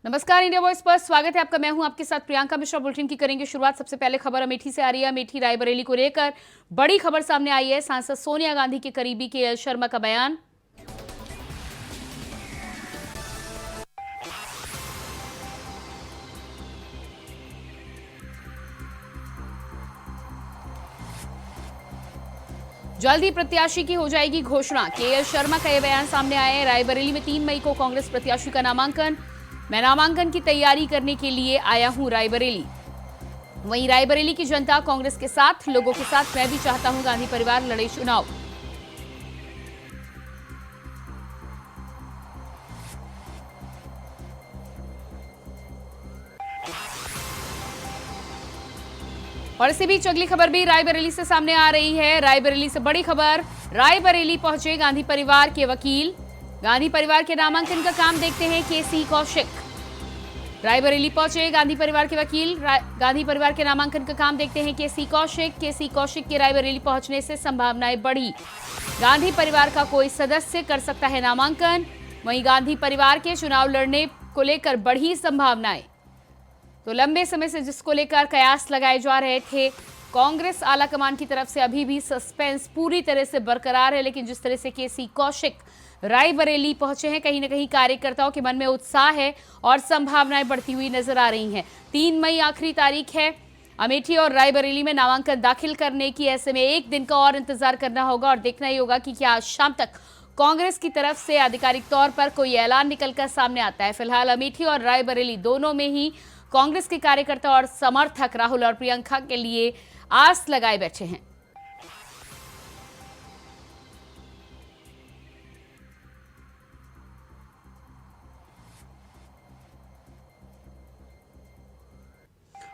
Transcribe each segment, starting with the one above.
नमस्कार, India voice पर स्वागत है आपका। मैं हूं आपके साथ प्रियंका मिश्रा। बुलेटिन की करेंगे शुरुआत। सबसे पहले खबर अमेठी से आ रही है। अमेठी रायबरेली को लेकर बड़ी खबर सामने आई है। सांसद सोनिया गांधी के करीबी के शर्मा का बयान। जल्द ही प्रत्याशी की हो जाएगी घोषणा। के शर्मा का यह बयान सामने आया है। रायबरेली में 3 मई को कांग्रेस प्रत्याशी का नामांकन। मैं नामांकन की तैयारी करने के लिए आया हूं रायबरेली। वहीं रायबरेली की जनता कांग्रेस के साथ, लोगों के साथ। मैं भी चाहता हूं गांधी परिवार लड़े चुनाव। और इसी बीच अगली खबर भी रायबरेली से सामने आ रही है। रायबरेली से बड़ी खबर। रायबरेली पहुंचे गांधी परिवार के वकील। गांधी परिवार के नामांकन का काम देखते हैं केसी कौशिक। रायबरेली पहुंचे गांधी परिवार के वकील। गांधी परिवार के नामांकन का काम देखते हैं केसी कौशिक। केसी कौशिक के रायबरेली पहुंचने से संभावनाएं बढ़ी। गांधी परिवार का कोई सदस्य कर सकता है नामांकन। वहीं गांधी परिवार के चुनाव लड़ने को लेकर बढ़ी संभावनाएं। तो लंबे समय से जिसको लेकर कयास लगाए जा रहे थे कांग्रेस आलाकमान की तरफ से, अभी भी सस्पेंस पूरी तरह से बरकरार है। लेकिन जिस तरह से केसी कौशिक रायबरेली पहुंचे हैं, कहीं ना कहीं कार्यकर्ताओं के मन में उत्साह है और संभावनाएं बढ़ती हुई नजर आ रही हैं। 3 मई आखिरी तारीख है अमेठी और रायबरेली में नामांकन दाखिल करने की। ऐसे में एक दिन का और इंतजार करना होगा और देखना ही होगा कि क्या आज शाम तक कांग्रेस की तरफ से आधिकारिक तौर पर कोई ऐलान निकलकर सामने आता है। फिलहाल अमेठी और रायबरेली दोनों में ही कांग्रेस के कार्यकर्ता और समर्थक राहुल और प्रियंका के लिए आस लगाए बैठे हैं।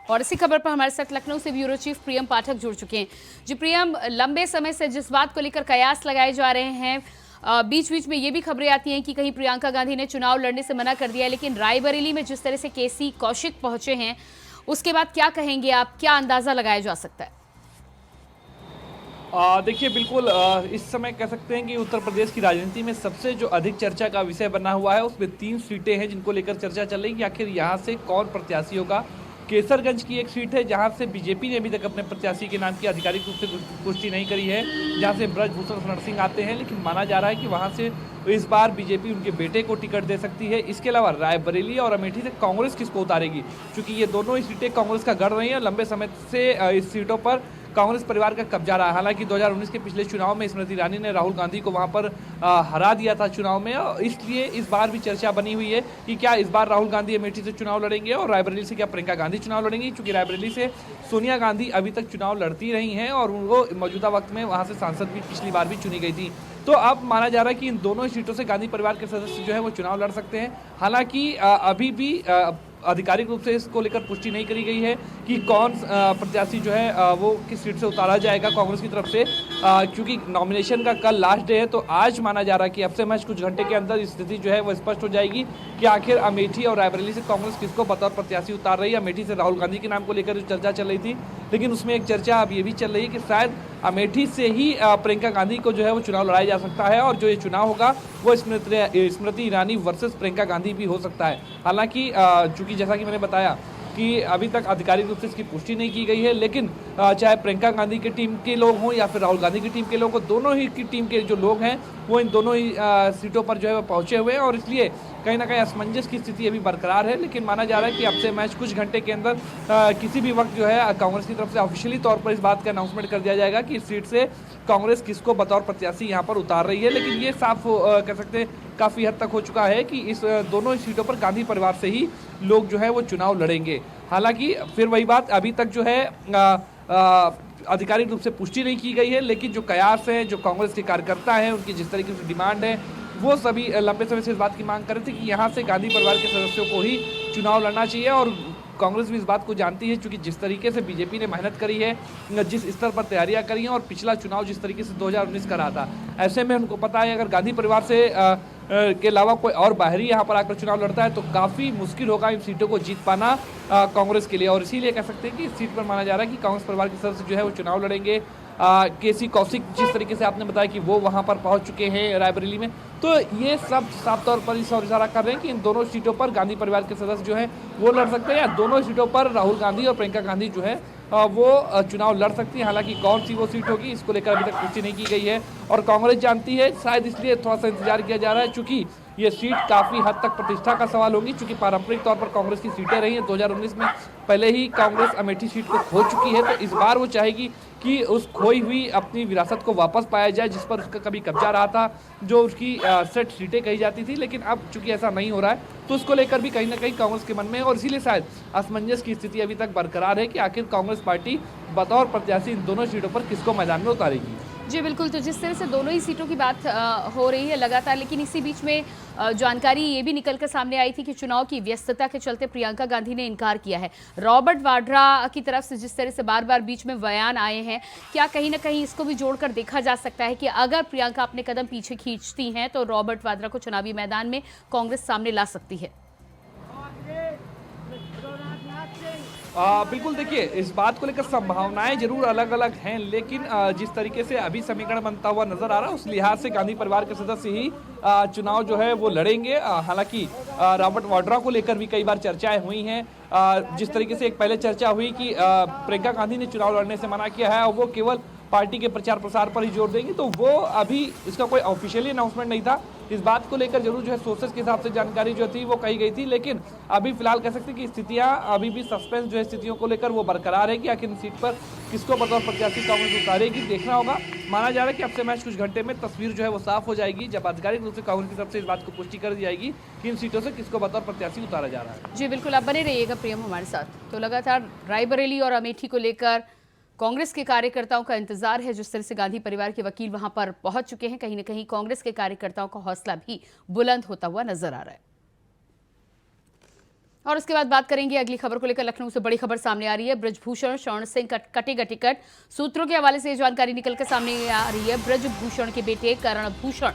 और इसी खबर पर हमारे साथ लखनऊ से ब्यूरो चीफ प्रियम पाठक जुड़ चुके हैं। जी प्रियम, लंबे समय से जिस बात को लेकर कयास लगाए जा रहे हैं, बीच बीच में ये भी खबरें आती हैं कि कहीं प्रियंका गांधी ने चुनाव लड़ने से मना कर दिया है, लेकिन रायबरेली में जिस तरह से केसी कौशिक पहुंचे हैं उसके बाद क्या कहेंगे आप, क्या अंदाजा लगाया जा सकता है? देखिए बिल्कुल, इस समय कह सकते हैं कि उत्तर प्रदेश की राजनीति में सबसे जो अधिक चर्चा का विषय बना हुआ है उसमें 3 सीटें हैं जिनको लेकर चर्चा चल रही है कि आखिर यहाँ से कौन प्रत्याशी होगा। केसरगंज की एक सीट है जहाँ से बीजेपी ने अभी तक अपने प्रत्याशी के नाम की आधिकारिक रूप से पुष्टि नहीं करी है, जहाँ से ब्रजभूषण शरण सिंह आते हैं, लेकिन माना जा रहा है कि वहाँ से इस बार बीजेपी उनके बेटे को टिकट दे सकती है। इसके अलावा रायबरेली और अमेठी से कांग्रेस किसको उतारेगी, क्योंकि ये दोनों ही सीटें कांग्रेस का गढ़ रही हैं। लंबे समय से इस सीटों पर कांग्रेस परिवार का कब्जा रहा। हालांकि 2019 के पिछले चुनाव में स्मृति ईरानी ने राहुल गांधी को वहां पर हरा दिया था चुनाव में, और इसलिए इस बार भी चर्चा बनी हुई है कि क्या इस बार राहुल गांधी अमेठी से चुनाव लड़ेंगे और रायबरेली से क्या प्रियंका गांधी चुनाव लड़ेंगी, क्योंकि रायबरेली से सोनिया गांधी अभी तक चुनाव लड़ती रही हैं और वो मौजूदा वक्त में वहाँ से सांसद भी पिछली बार भी चुनी गई थी। तो अब माना जा रहा है कि इन दोनों सीटों से गांधी परिवार के सदस्य जो है वो चुनाव लड़ सकते हैं। हालांकि अभी भी आधिकारिक रूप से इसको लेकर पुष्टि नहीं करी गई है कि कौन प्रत्याशी जो है वो किस सीट से उतारा जाएगा कांग्रेस की तरफ से, क्योंकि नॉमिनेशन का कल लास्ट डे है। तो आज माना जा रहा है कि अब से मैच कुछ घंटे के अंदर स्थिति जो है वो स्पष्ट हो जाएगी कि आखिर अमेठी और रायबरेली से कांग्रेस किसको बतौर प्रत्याशी उतार रही है। अमेठी से राहुल गांधी के नाम को लेकर जो चर्चा चल रही थी, लेकिन उसमें एक चर्चा अब ये भी चल रही है कि शायद अमेठी से ही प्रियंका गांधी को जो है वो चुनाव लड़ाया जा सकता है और जो ये चुनाव होगा वो स्मृति ईरानी वर्सेस प्रियंका गांधी भी हो सकता है। हालांकि चूंकि जैसा कि मैंने बताया कि अभी तक आधिकारिक रूप से इसकी पुष्टि नहीं की गई है, लेकिन चाहे प्रियंका गांधी की टीम के लोग हों या फिर राहुल गांधी की टीम के लोग हों, दोनों ही की टीम के जो लोग हैं वो इन दोनों ही सीटों पर जो है वो पहुंचे हुए हैं और इसलिए कहीं ना कहीं असमंजस की स्थिति अभी बरकरार है। लेकिन माना जा रहा है कि अब से मैच कुछ घंटे के अंदर किसी भी वक्त जो है कांग्रेस की तरफ से ऑफिशियली तौर पर इस बात का अनाउंसमेंट कर दिया जाएगा कि इस सीट से कांग्रेस किसको बतौर प्रत्याशी यहाँ पर उतार रही है। लेकिन ये साफ कह सकते हैं काफ़ी हद तक हो चुका है कि इस दोनों ही सीटों पर गांधी परिवार से ही लोग जो है वो चुनाव लड़ेंगे। हालांकि फिर वही बात, अभी तक जो है आधिकारिक रूप से पुष्टि नहीं की गई है, लेकिन जो कयास है, जो कांग्रेस के कार्यकर्ता हैं, उनकी जिस तरीके से डिमांड है, वो सभी लंबे समय से इस बात की मांग कर रहे थे कि यहाँ से गांधी परिवार के सदस्यों को ही चुनाव लड़ना चाहिए। और कांग्रेस भी इस बात को जानती है, क्योंकि जिस तरीके से बीजेपी ने मेहनत करी है, जिस स्तर पर तैयारियां करी हैं और पिछला चुनाव जिस तरीके से 2019 का रहा था, ऐसे में उनको पता है अगर गांधी परिवार से के अलावा कोई और बाहरी यहाँ पर आकर चुनाव लड़ता है तो काफ़ी मुश्किल होगा इन सीटों को जीत पाना कांग्रेस के लिए। और इसीलिए कह सकते हैं कि इस सीट पर माना जा रहा है कि कांग्रेस परिवार के सदस्य जो है वो चुनाव लड़ेंगे। केसी कौशिक जिस तरीके से आपने बताया कि वो वहाँ पर पहुँच चुके हैं रायबरेली में, तो ये सब साफ तौर पर इस ओर इशारा कर रहे हैं कि इन दोनों सीटों पर गांधी परिवार के सदस्य जो हैं वो लड़ सकते हैं, या दोनों सीटों पर राहुल गांधी और प्रियंका गांधी जो है वो चुनाव लड़ सकती है। हालांकि कौन सी वो सीट होगी इसको लेकर अभी तक पुष्टि नहीं की गई है और कांग्रेस जानती है, शायद इसलिए थोड़ा सा इंतजार किया जा रहा है, चूंकि ये सीट काफ़ी हद तक प्रतिष्ठा का सवाल होगी, चूंकि पारंपरिक तौर पर कांग्रेस की सीटें रही हैं। 2019 में पहले ही कांग्रेस अमेठी सीट को खो चुकी है, तो इस बार वो चाहेगी कि उस खोई हुई अपनी विरासत को वापस पाया जाए, जिस पर उसका कभी कब्जा रहा था, जो उसकी सेट सीटें कही जाती थी। लेकिन अब चूंकि ऐसा नहीं हो रहा है, तो उसको लेकर भी कहीं ना कहीं कांग्रेस के मन में, और इसीलिए शायद असमंजस की स्थिति अभी तक बरकरार है कि आखिर कांग्रेस पार्टी बतौर प्रत्याशी इन दोनों सीटों पर किसको मैदान में उतारेगी। जी बिल्कुल, तो जिस तरह से दोनों ही सीटों की बात हो रही है लगातार, लेकिन इसी बीच में जानकारी ये भी निकल कर सामने आई थी कि चुनाव की व्यस्तता के चलते प्रियंका गांधी ने इनकार किया है। रॉबर्ट वाड्रा की तरफ से जिस तरह से बार बार बीच में बयान आए हैं, क्या कहीं ना कहीं इसको भी जोड़कर देखा जा सकता है कि अगर प्रियंका अपने कदम पीछे खींचती हैं तो रॉबर्ट वाड्रा को चुनावी मैदान में कांग्रेस सामने ला सकती है? बिल्कुल, देखिए इस बात को लेकर संभावनाएं जरूर अलग अलग हैं, लेकिन जिस तरीके से अभी समीकरण बनता हुआ नजर आ रहा है उस लिहाज से गांधी परिवार के सदस्य ही चुनाव जो है वो लड़ेंगे। हालांकि रॉबर्ट वाड्रा को लेकर भी कई बार चर्चाएं हुई हैं। जिस तरीके से एक पहले चर्चा हुई कि प्रियंका गांधी ने चुनाव लड़ने से मना किया है और वो केवल पार्टी के प्रचार प्रसार पर ही जोर देंगी, तो वो अभी इसका कोई ऑफिशियली अनाउंसमेंट नहीं था। इस बात को लेकर जरूर जो है सोर्सेज के हिसाब से जानकारी जो थी वो कही गई थी, लेकिन अभी फिलहाल कह सकते हैं कि स्थितियां अभी भी सस्पेंस जो है स्थितियों को लेकर वो बरकरार है कि आखिर सीट पर किसको बतौर प्रत्याशी कांग्रेस उतारेगी, देखना होगा। माना जा रहा है कि अब से मैच कुछ घंटे में तस्वीर जो है वो साफ हो जाएगी, जब आधिकारिक रूप से कांग्रेस की तरफ से इस बात को पुष्टि कर दी जाएगी कि इन सीटों से किसको बतौर प्रत्याशी उतारा जा रहा है। जी बिल्कुल, आप बने रहिएगा प्रियम हमारे साथ। तो लगातार रायबरेली और अमेठी को लेकर कांग्रेस के कार्यकर्ताओं का इंतजार है। जिस तरह से गांधी परिवार के वकील वहां पर पहुंच चुके हैं, कहीं ना कहीं कांग्रेस के कार्यकर्ताओं का हौसला भी बुलंद होता हुआ नजर आ रहा है। और उसके बाद बात करेंगे अगली खबर को लेकर। लखनऊ से बड़ी खबर सामने आ रही है। बृजभूषण शरण सिंह का कटेगा टिकट। सूत्रों के हवाले से ये जानकारी निकलकर सामने आ रही है। बृजभूषण के बेटे करण भूषण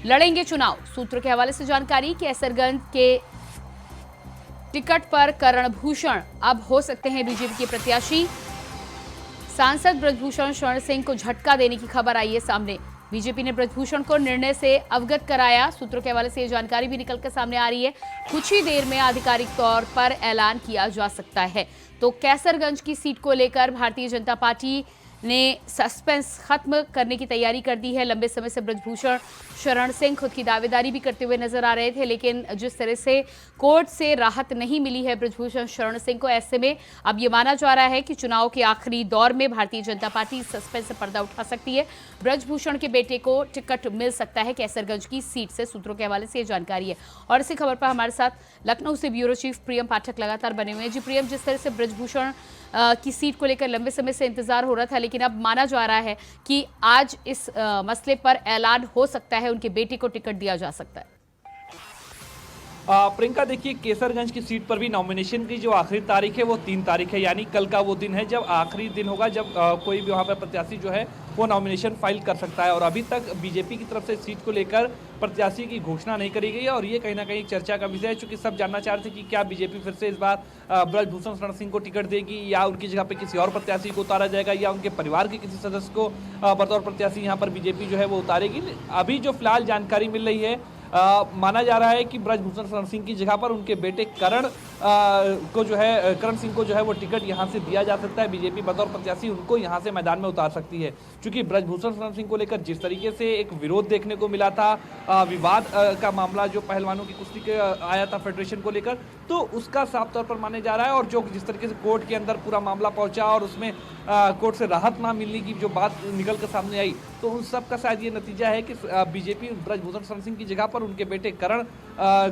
लड़ेंगे चुनाव। सूत्रों के हवाले से जानकारी कि कैसरगंज के टिकट पर करण भूषण अब हो सकते हैं बीजेपी के प्रत्याशी। सांसद बृजभूषण शरण सिंह को झटका देने की खबर आई है सामने। बीजेपी ने बृजभूषण को निर्णय से अवगत कराया। सूत्रों के हवाले से ये जानकारी भी निकलकर सामने आ रही है। कुछ ही देर में आधिकारिक तौर पर ऐलान किया जा सकता है। तो कैसरगंज की सीट को लेकर भारतीय जनता पार्टी ने सस्पेंस खत्म करने की तैयारी कर दी है। लंबे समय से बृजभूषण शरण सिंह खुद की दावेदारी भी करते हुए नजर आ रहे थे, लेकिन जिस तरह से कोर्ट से राहत नहीं मिली है बृजभूषण शरण सिंह को, ऐसे में अब ये माना जा रहा है कि चुनाव के आखिरी दौर में भारतीय जनता पार्टी सस्पेंस से पर्दा उठा सकती है। बृजभूषण के बेटे को टिकट मिल सकता है कैसरगंज की सीट से। सूत्रों के हवाले से ये जानकारी है। और इसी खबर पर हमारे साथ लखनऊ से ब्यूरो चीफ प्रियम पाठक लगातार बने हुए हैं। जी प्रियम, जिस तरह से बृजभूषण की सीट को लेकर लंबे समय से इंतजार हो रहा था, लेकिन अब माना जा रहा है कि आज इस मसले पर ऐलान हो सकता है, उनके बेटे को टिकट दिया जा सकता है। प्रियंका, देखिए केसरगंज की सीट पर भी नॉमिनेशन की जो आखिरी तारीख है वो 3 तारीख है, यानी कल का वो दिन है जब आखिरी दिन होगा जब कोई भी वहाँ पर प्रत्याशी जो है वो नॉमिनेशन फाइल कर सकता है। और अभी तक बीजेपी की तरफ से सीट को लेकर प्रत्याशी की घोषणा नहीं करी गई है और ये कहीं ना कहीं चर्चा का विषय है, चूंकि सब जानना चाह रहे थे कि क्या बीजेपी फिर से इस बार बृजभूषण शरण सिंह को टिकट देगी या उनकी जगह पे किसी और प्रत्याशी को उतारा जाएगा या उनके परिवार के किसी सदस्य को बतौर प्रत्याशी यहाँ पर बीजेपी जो है वो उतारेगी। अभी जो फिलहाल जानकारी मिल रही है, माना जा रहा है कि बृजभूषण शरण सिंह की जगह पर उनके बेटे करण सिंह को जो है वो टिकट यहां से दिया जा सकता है। बीजेपी बतौर प्रत्याशी उनको यहां से मैदान में उतार सकती है, क्योंकि बृजभूषण शरण सिंह को लेकर जिस तरीके से एक विरोध देखने को मिला था, विवाद का मामला जो पहलवानों की कुश्ती के आया था फेडरेशन को लेकर, तो उसका साफ तौर पर माने जा रहा है। और जो जिस तरीके से कोर्ट के अंदर पूरा मामला पहुंचा और उसमें कोर्ट से राहत ना मिलने की जो बात निकल कर सामने आई, तो उन सब का शायद ये नतीजा है कि बीजेपी बृजभूषण शरण सिंह की जगह पर उनके बेटे करण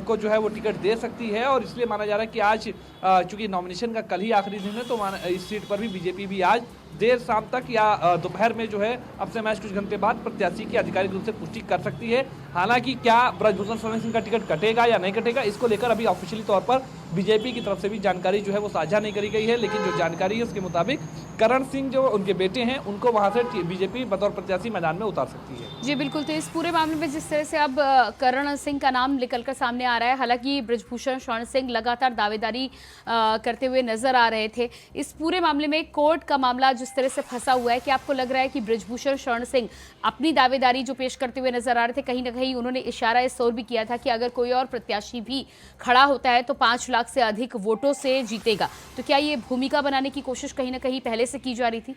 को जो है वो टिकट दे सकती है। और इसलिए माना जा रहा है कि आज चूंकि नॉमिनेशन का कल ही आखिरी दिन है, तो इस सीट पर भी बीजेपी भी आज देर शाम तक या दोपहर में जो है अब से मैच कुछ घंटे बाद प्रत्याशी की आधिकारिक रूप से पुष्टि कर सकती है। हालांकि क्या बृजभूषण शरण सिंह का टिकट कटेगा या नहीं कटेगा, इसको लेकर अभी ऑफिशियली तौर पर बीजेपी की तरफ से भी जानकारी जो है वो साझा नहीं करी गई है, लेकिन जो जानकारी है उसके मुताबिक करण सिंह जो उनके बेटे हैं उनको वहां से बीजेपी बतौर प्रत्याशी मैदान में उतार सकती है। जी बिल्कुल, तो इस पूरे मामले में जिस तरह से अब करण सिंह का नाम निकलकर सामने आ रहा है, हालांकि बृजभूषण शरण सिंह लगातार दावेदारी करते हुए नजर आ रहे थे। इस पूरे मामले में कोर्ट का मामला जिस तरह से फंसा हुआ है, कि आपको लग रहा है कि बृजभूषण शरण सिंह अपनी दावेदारी जो पेश करते हुए नजर आ रहे थे, कहीं ना कहीं उन्होंने इशारा इस ओर भी किया था कि अगर कोई और प्रत्याशी भी खड़ा होता है तो 5 लाख से अधिक वोटों से जीतेगा। तो क्या ये भूमिका बनाने की कोशिश कहीं ना कहीं पहले से की जा रही थी?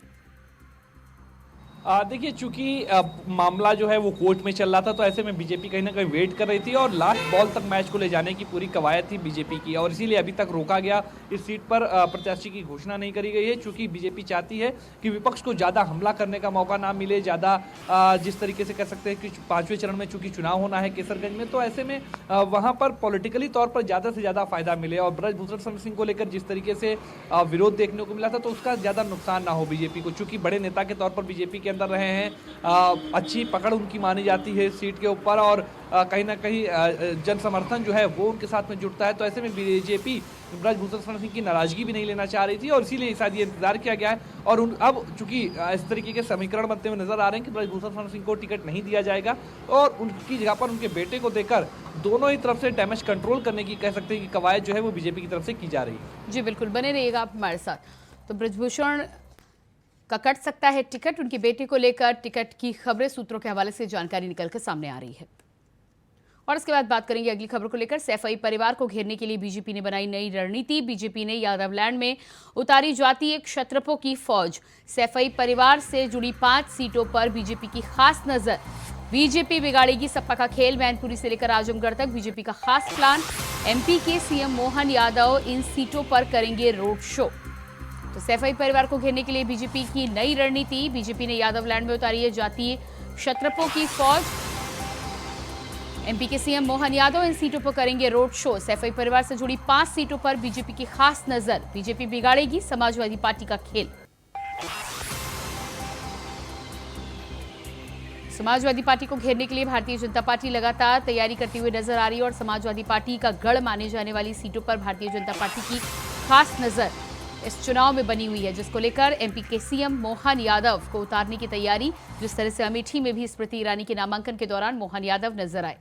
देखिए, चूंकि मामला जो है वो कोर्ट में चल रहा था, तो ऐसे में बीजेपी कहीं ना कहीं वेट कर रही थी और लास्ट बॉल तक मैच को ले जाने की पूरी कवायद थी बीजेपी की, और इसीलिए अभी तक रोका गया। इस सीट पर प्रत्याशी की घोषणा नहीं करी गई है, चूंकि बीजेपी चाहती है कि विपक्ष को ज़्यादा हमला करने का मौका ना मिले, ज़्यादा जिस तरीके से कह सकते हैं कि 5वें चरण में चूंकि चुनाव होना है केसरगंज में, तो ऐसे में वहाँ पर पॉलिटिकली तौर पर ज़्यादा से ज़्यादा फायदा मिले। और बृजभूषण शरण सिंह को लेकर जिस तरीके से विरोध देखने को मिला था, तो उसका ज़्यादा नुकसान ना हो बीजेपी को, चूंकि बड़े नेता के तौर पर बीजेपी के अंदर रहे हैं, अच्छी पकड़ उनकी मानी जाती है सीट के ऊपर, और कहीं ना कहीं जन समर्थन जो है वो उनके साथ में जुड़ता है। तो ऐसे में बीजेपी बृजभूषण शरण सिंह की नाराजगी भी नहीं लेना चाह रही थी, और इसीलिए शायद ये इंतजार किया गया है। और अब चूंकि इस तरीके के समीकरण बनते हुए नजर आ रहे हैं कि बृजभूषण शरण सिंह को टिकट नहीं दिया जाएगा, और उनकी जगह पर उनके बेटे को देकर दोनों ही तरफ से डैमेज कंट्रोल करने की कह सकते हैं कि कवायद जो है वो बीजेपी की तरफ से की जा रही है। जी बिल्कुल, बने रहिएगा आप हमारे साथ। तो बृजभूषण का कट सकता है टिकट, उनके बेटे को लेकर टिकट की खबरें सूत्रों के हवाले से जानकारी निकलकर सामने आ रही है। और इसके बाद बात करेंगे अगली खबर को लेकर। सैफई परिवार को घेरने के लिए बीजेपी ने बनाई नई रणनीति। बीजेपी ने यादवलैंड में उतारी जातीय क्षत्रपों की फौज। सैफई परिवार से जुड़ी 5 सीटों पर बीजेपी की खास नजर। बीजेपी बिगाड़ेगी सपा का खेल। मैनपुरी से लेकर आजमगढ़ तक बीजेपी का खास प्लान। एमपी के सीएम मोहन यादव इन सीटों पर करेंगे रोड शो। तो सैफई परिवार को घेरने के लिए बीजेपी की नई रणनीति। बीजेपी ने यादवलैंड में उतारी है जातीय क्षत्रपों की फौज। एमपी के सीएम मोहन यादव इन सीटों पर करेंगे रोड शो। सैफई परिवार से जुड़ी 5 सीटों पर बीजेपी की खास नजर। बीजेपी बिगाड़ेगी समाजवादी पार्टी का खेल। समाजवादी पार्टी को घेरने के लिए भारतीय जनता पार्टी लगातार तैयारी करती हुई नजर आ रही है, और समाजवादी पार्टी का गढ़ माने जाने वाली सीटों पर भारतीय जनता पार्टी की खास नजर इस चुनाव में बनी हुई है, जिसको लेकर एमपी के सीएम मोहन यादव को उतारने की तैयारी। जिस तरह से अमेठी में भी स्मृति ईरानी के नामांकन के दौरान मोहन यादव नजर आए।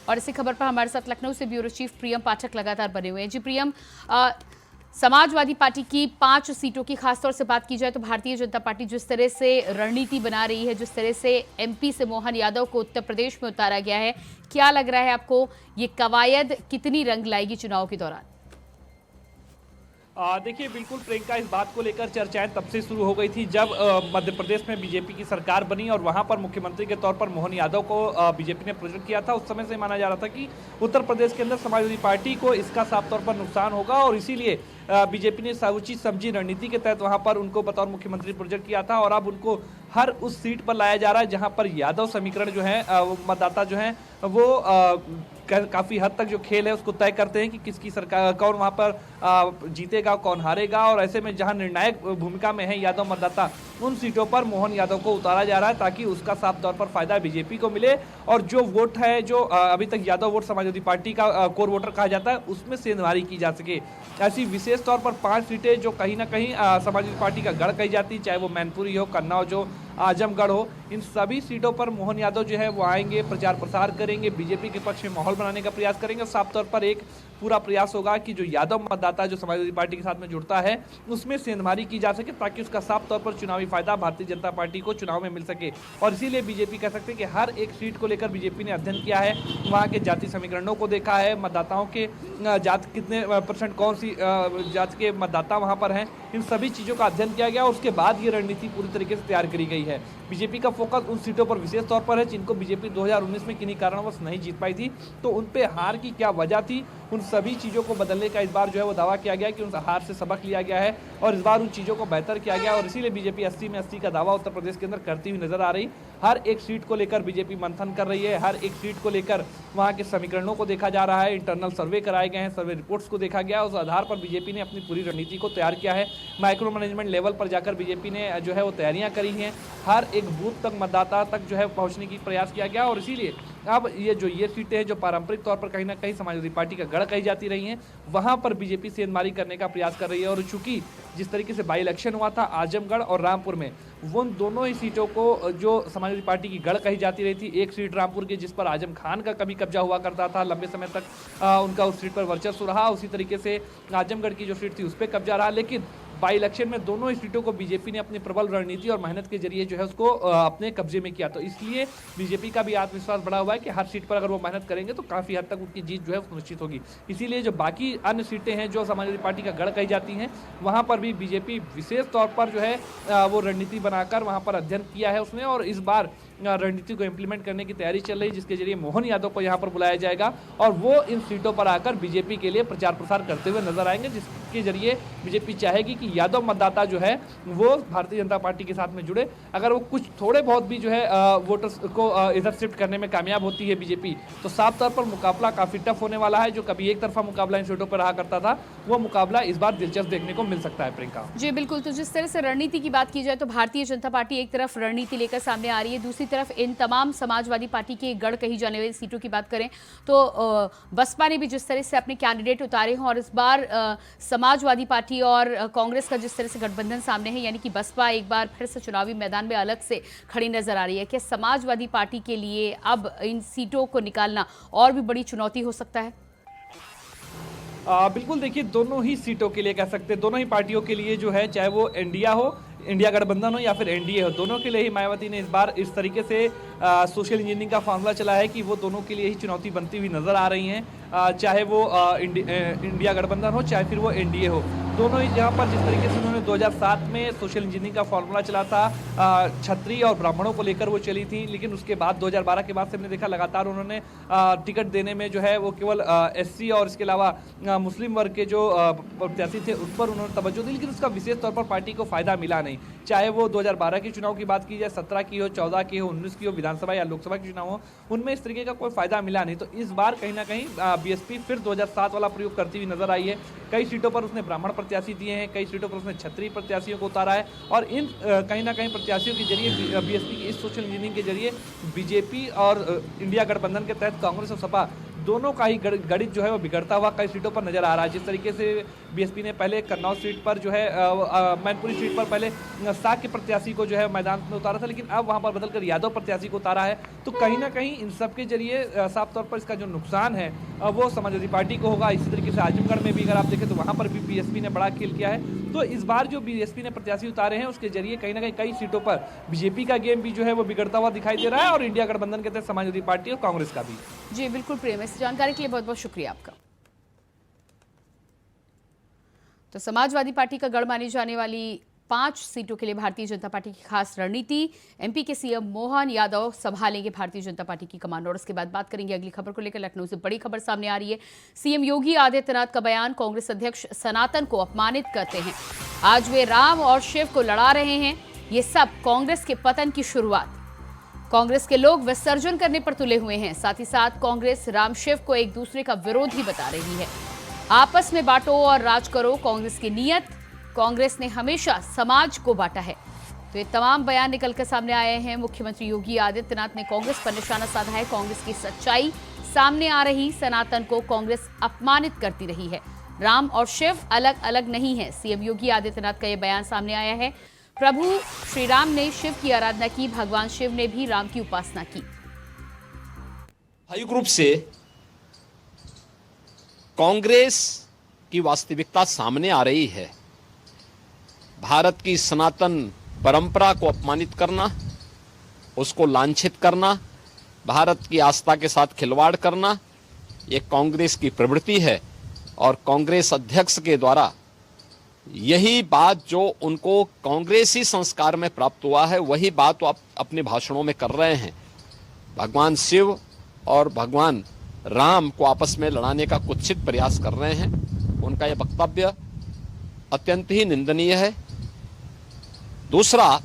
और इसी खबर पर हमारे साथ लखनऊ से ब्यूरो चीफ प्रियम पाठक लगातार बने हुए हैं। जी प्रियम, समाजवादी पार्टी की 5 सीटों की खासतौर से बात की जाए तो भारतीय जनता पार्टी जिस तरह से रणनीति बना रही है, जिस तरह से एमपी से मोहन यादव को उत्तर प्रदेश में उतारा गया है, क्या लग रहा है आपको ये कवायद कितनी रंग लाएगी चुनाव के दौरान? देखिए, बिल्कुल प्रियंका, इस बात को लेकर चर्चाएं तब से शुरू हो गई थी जब मध्य प्रदेश में बीजेपी की सरकार बनी और वहां पर मुख्यमंत्री के तौर पर मोहन यादव को बीजेपी ने प्रेजेंट किया था। उस समय से माना जा रहा था कि उत्तर प्रदेश के अंदर समाजवादी पार्टी को इसका साफ तौर पर नुकसान होगा, और इसीलिए बीजेपी ने उचित समझी रणनीति के तहत वहां पर उनको बतौर मुख्यमंत्री प्रोजेक्ट किया था। और अब उनको हर उस सीट पर लाया जा रहा है जहां पर यादव समीकरण जो है, मतदाता जो है वो काफी हद तक जो खेल है उसको तय करते हैं कि किसकी सरकार, कौन वहां पर जीतेगा, कौन हारेगा। और ऐसे में जहां निर्णायक भूमिका में है यादव मतदाता, उन सीटों पर मोहन यादव को उतारा जा रहा है ताकि उसका साफ तौर पर फायदा बीजेपी को मिले, और जो वोट है, जो अभी तक यादव वोट समाजवादी पार्टी का कोर वोटर कहा जाता है, उसमें सेंधमारी की जा सके। ऐसी विशेष तौर पर 5 सीटें जो कहीं ना कहीं समाजवादी पार्टी का गढ़ कही जाती, चाहे वो मैनपुरी हो, कन्नौज हो, आजमगढ़ हो, इन सभी सीटों पर मोहन यादव जो है वो आएंगे, प्रचार प्रसार करेंगे, बीजेपी के पक्ष में माहौल बनाने का प्रयास करेंगे। साफ तौर पर एक पूरा प्रयास होगा कि जो यादव मतदाता जो समाजवादी पार्टी के साथ में जुड़ता है उसमें सेंधमारी की जा सके, ताकि उसका साफ तौर पर चुनावी फायदा भारतीय जनता पार्टी को चुनाव में मिल सके। और इसीलिए बीजेपी कह सकते हैं कि हर एक सीट को लेकर बीजेपी ने अध्ययन किया है, वहाँ के जाति समीकरणों को देखा है, मतदाताओं के जात कितने परसेंट, कौन सी जाति के मतदाता वहाँ पर हैं, इन सभी चीज़ों का अध्ययन किया गया। उसके बाद ये रणनीति पूरी तरीके से तैयार करी गई है। बीजेपी का फोकस उन सीटों पर विशेष तौर पर है जिनको बीजेपी 2019 में किन्हीं कारणवश नहीं जीत पाई थी, तो उन पे हार की क्या वजह थी, उन सभी चीज़ों को बदलने का इस बार जो है वो दावा किया गया कि उन हार से सबक लिया गया है और इस बार उन चीज़ों को बेहतर किया गया। और इसीलिए बीजेपी 80 में 80 का दावा उत्तर प्रदेश के अंदर करती हुई नजर आ रही। हर एक सीट को लेकर बीजेपी मंथन कर रही है, हर एक सीट को लेकर वहाँ के समीकरणों को देखा जा रहा है, इंटरनल सर्वे कराए गए हैं, सर्वे रिपोर्ट्स को देखा गया, उस आधार पर बीजेपी ने अपनी पूरी रणनीति को तैयार किया है। माइक्रो मैनेजमेंट लेवल पर जाकर बीजेपी ने जो है वो तैयारियां करी हैं, हर एक बूथ तक मतदाता तक जो है पहुंचने की प्रयास किया गया। और इसीलिए अब ये सीटें हैं जो पारंपरिक तौर पर कहीं ना कहीं समाजवादी पार्टी का गढ़ कही जाती रही हैं, वहां पर बीजेपी सेंधमारी करने का प्रयास कर रही है। और चूंकि जिस तरीके से बाई इलेक्शन हुआ था आजमगढ़ और रामपुर में, वो दोनों ही सीटों को जो समाजवादी पार्टी की गढ़ कही जाती रही थी, एक सीट रामपुर की जिस पर आजम खान का कभी कब्जा हुआ करता था, लंबे समय तक उनका उस सीट पर वर्चस्व रहा, उसी तरीके से आजमगढ़ की जो सीट थी उस पर कब्जा रहा। लेकिन बाई इलेक्शन में दोनों ही सीटों को बीजेपी ने अपनी प्रबल रणनीति और मेहनत के जरिए जो है उसको अपने कब्जे में किया। तो इसलिए बीजेपी का भी आत्मविश्वास बढ़ा हुआ है कि हर सीट पर अगर वो मेहनत करेंगे तो काफी हद तक उनकी जीत जो है सुनिश्चित होगी। इसीलिए जो बाकी अन्य सीटें हैं जो समाजवादी पार्टी का गढ़ कही जाती हैं, वहां पर भी बीजेपी विशेष तौर पर जो है वो रणनीति बनाकर वहां पर अध्ययन किया है उसने, और इस बार रणनीति को इंप्लीमेंट करने की तैयारी चल रही है, जिसके जरिए मोहन यादव को यहां पर बुलाया जाएगा और वो इन सीटों पर आकर बीजेपी के लिए प्रचार प्रसार करते हुए नजर आएंगे, जिसके जरिए बीजेपी चाहेगी कि यादव मतदाता जो है वो भारतीय जनता पार्टी के साथ में जुड़े। अगर वो कुछ थोड़े बहुत भी जो है वोटर्स को इधर शिफ्ट करने में कामयाब होती है बीजेपी, तो साफ तौर पर मुकाबला काफी टफ होने वाला है। जो कभी एक तरफा मुकाबला इन सीटों पर रहा करता था, वो मुकाबला इस बार दिलचस्प देखने को मिल सकता है। प्रियंका जी बिल्कुल, तो जिस तरह से रणनीति की बात की जाए तो भारतीय जनता पार्टी एक तरफ रणनीति लेकर सामने आ रही है, दूसरी तरफ इन तमाम समाजवादी पार्टी के गढ़ कही जाने वाली सीटों की बात करें तो बसपा ने भी जिस तरह से अपने कैंडिडेट उतारे हैं, और इस बार समाजवादी पार्टी और कांग्रेस का जिस तरह से गठबंधन सामने है, यानी कि बसपा एक बार फिर से चुनावी मैदान में अलग से खड़ी नजर आ रही है। क्या समाजवादी पार्टी के लिए अब इन सीटों को निकालना और भी बड़ी चुनौती हो सकता है? बिल्कुल, देखिए दोनों ही सीटों के लिए कह सकते हैं, दोनों ही पार्टियों के लिए जो है, चाहे वो इंडिया गठबंधन हो या फिर एनडीए हो, दोनों के लिए ही मायावती ने इस बार इस तरीके से सोशल इंजीनियरिंग का फॉर्मूला चला है कि वो दोनों के लिए ही चुनौती बनती हुई नजर आ रही हैं। चाहे वो इंडिया गठबंधन हो चाहे फिर वो एनडीए हो, दोनों ही जहां पर जिस तरीके से उन्होंने 2007 में सोशल इंजीनियरिंग का फॉर्मूला चला था, क्षत्रिय और ब्राह्मणों को लेकर वो चली थी, लेकिन उसके बाद 2012 के बाद से हमने देखा लगातार उन्होंने टिकट देने में जो है वो केवल एससी और इसके अलावा मुस्लिम वर्ग के जो प्रत्याशी थे उस पर उन्होंने तवज्जो दी, लेकिन उसका विशेष तौर पर पार्टी को फायदा मिला नहीं। चाहे वो 2012 के चुनाव की बात की जाए, 17 की हो, 14 की हो, 19 की हो, विधानसभा या लोकसभा के चुनाव हो, उनमें इस तरीके का कोई फायदा मिला नहीं। तो इस बार कहीं ना कहीं बीएसपी फिर 2007 वाला प्रयोग करती हुई नजर आई है। कई सीटों पर उसने ब्राह्मण प्रत्याशी दिए हैं, कई सीटों पर उसने क्षत्रिय प्रत्याशियों को उतारा है, और इन कहीं ना कहीं प्रत्याशियों के जरिए बीएसपी की इस सोशल इंजीनियरिंग के जरिए बीजेपी और इंडिया गठबंधन के तहत कांग्रेस और सपा दोनों का ही गणित जो है वो बिगड़ता हुआ कई सीटों पर नजर आ रहा है। जिस तरीके से बीएसपी ने पहले कन्नौज सीट पर जो है मैनपुरी सीट पर पहले साग के प्रत्याशी को जो है मैदान में उतारा था, लेकिन अब वहां पर बदलकर यादव प्रत्याशी को उतारा है। तो कहीं ना कहीं इन सब के जरिए साफ तौर पर इसका जो नुकसान है वो समाजवादी पार्टी को होगा। इसी तरीके से आजमगढ़ में भी अगर आप देखें तो वहां पर भी बीएसपी ने बड़ा खेल किया है। तो इस बार जो बीएसपी ने प्रत्याशी उतारे हैं उसके जरिए कहीं ना कहीं कई सीटों पर बीजेपी का गेम भी जो है वो बिगड़ता हुआ दिखाई दे रहा है, और इंडिया गठबंधन के तहत समाजवादी पार्टी और कांग्रेस का भी। जी बिल्कुल प्रेम, इस जानकारी के लिए बहुत बहुत शुक्रिया आपका। तो समाजवादी पार्टी का गढ़ मानी जाने वाली 5 सीटों के लिए भारतीय जनता पार्टी की खास रणनीति, एमपी के सीएम मोहन यादव संभालेंगे भारतीय जनता पार्टी की कमान। और उसके बाद बात करेंगे अगली खबर को लेकर। लखनऊ से बड़ी खबर सामने आ रही है। सीएम योगी आदित्यनाथ का बयान, कांग्रेस अध्यक्ष सनातन को अपमानित करते हैं। आज वे राम और शिव को लड़ा रहे हैं। ये सब कांग्रेस के पतन की शुरुआत। कांग्रेस के लोग विसर्जन करने पर तुले हुए हैं। साथ ही साथ कांग्रेस राम शिव को एक दूसरे का विरोधी बता रही है। आपस में बांटो और राज करो कांग्रेस की नीयत। कांग्रेस ने हमेशा समाज को बांटा है। तो ये तमाम बयान निकलकर सामने आए हैं। मुख्यमंत्री योगी आदित्यनाथ ने कांग्रेस पर निशाना साधा है। कांग्रेस की सच्चाई सामने आ रही, सनातन को कांग्रेस अपमानित करती रही है। राम और शिव अलग अलग नहीं है। सीएम योगी आदित्यनाथ का यह बयान सामने आया है। प्रभु श्री राम ने शिव की आराधना की, भगवान शिव ने भी राम की उपासना की। स्वाभाविक रूप से कांग्रेस की वास्तविकता सामने आ रही है। भारत की सनातन परंपरा को अपमानित करना, उसको लांछित करना, भारत की आस्था के साथ खिलवाड़ करना, ये कांग्रेस की प्रवृत्ति है। और कांग्रेस अध्यक्ष के द्वारा यही बात जो उनको कांग्रेसी संस्कार में प्राप्त हुआ है, वही बात वो अपने भाषणों में कर रहे हैं। भगवान शिव और भगवान राम को आपस में लड़ाने का कुत्सित प्रयास कर रहे हैं। उनका यह वक्तव्य अत्यंत ही निंदनीय है। दूसरा,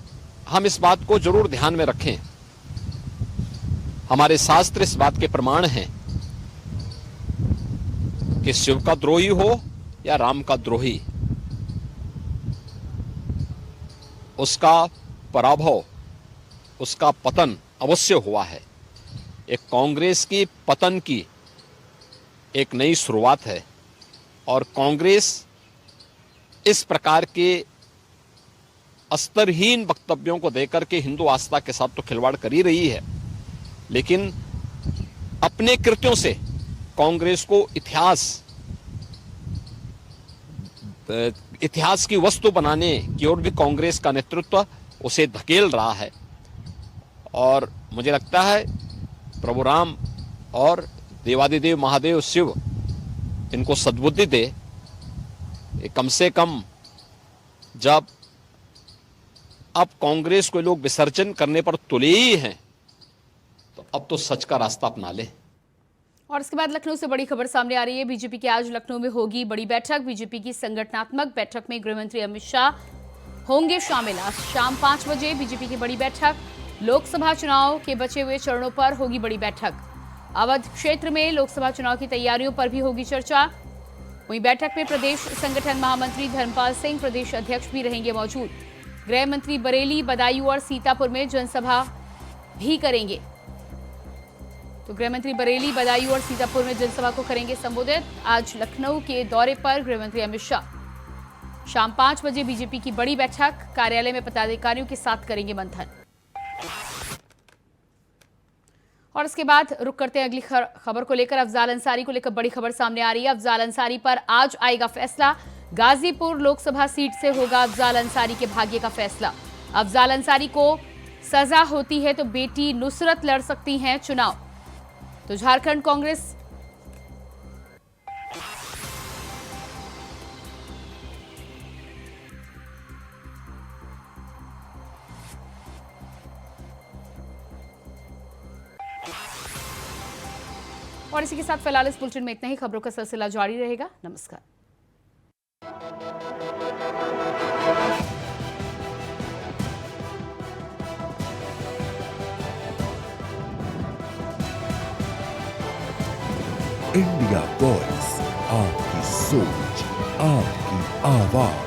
हम इस बात को जरूर ध्यान में रखें, हमारे शास्त्र इस बात के प्रमाण हैं कि शिव का द्रोही हो या राम का द्रोही, उसका पराभव, उसका पतन अवश्य हुआ है। एक कांग्रेस की पतन की एक नई शुरुआत है और कांग्रेस इस प्रकार के स्तरहीन वक्तव्यों को देकर के हिंदू आस्था के साथ तो खिलवाड़ कर ही रही है, लेकिन अपने कृत्यों से कांग्रेस को इतिहास की वस्तु बनाने की ओर भी कांग्रेस का नेतृत्व उसे धकेल रहा है। और मुझे लगता है प्रभु राम और देवादिदेव महादेव शिव इनको सद्बुद्धि दे। कम से कम जब अब कांग्रेस को लोग विसर्जन करने पर तुले ही हैं, तो अब तो सच का रास्ता अपना ले। और इसके बाद लखनऊ से बड़ी खबर सामने आ रही है। बीजेपी की आज लखनऊ में होगी बड़ी बैठक। बीजेपी की संगठनात्मक बैठक में गृहमंत्री अमित शाह होंगे शामिल। आज शाम 5 बजे बीजेपी की बड़ी बैठक। लोकसभा चुनाव के बचे हुए चरणों पर होगी बड़ी बैठक। अवध क्षेत्र में लोकसभा चुनाव की तैयारियों पर भी होगी चर्चा। वहीं बैठक में प्रदेश संगठन महामंत्री धर्मपाल सिंह, प्रदेश अध्यक्ष भी रहेंगे मौजूद। गृह मंत्री बरेली, बदायूं और सीतापुर में जनसभा भी करेंगे। तो गृह मंत्री बरेली, बदायूं और सीतापुर में जनसभा को करेंगे संबोधित। आज लखनऊ के दौरे पर गृह मंत्री अमित शाह शाम 5 बजे बीजेपी की बड़ी बैठक। कार्यालय में पदाधिकारियों के साथ करेंगे मंथन। और इसके बाद रुक करते हैं अगली खबर को लेकर। अफजाल अंसारी को लेकर बड़ी खबर सामने आ रही है। अफजाल अंसारी पर आज आएगा फैसला। गाजीपुर लोकसभा सीट से होगा अफजाल अंसारी के भाग्य का फैसला। अफजाल अंसारी को सजा होती है तो बेटी नुसरत लड़ सकती हैं चुनाव। तो झारखंड कांग्रेस और इसी के साथ फिलहाल इस बुलेटिन में इतना ही। खबरों का सिलसिला जारी रहेगा। नमस्कार। इंडिया वॉइस, आपकी सोच, आपकी आवाज।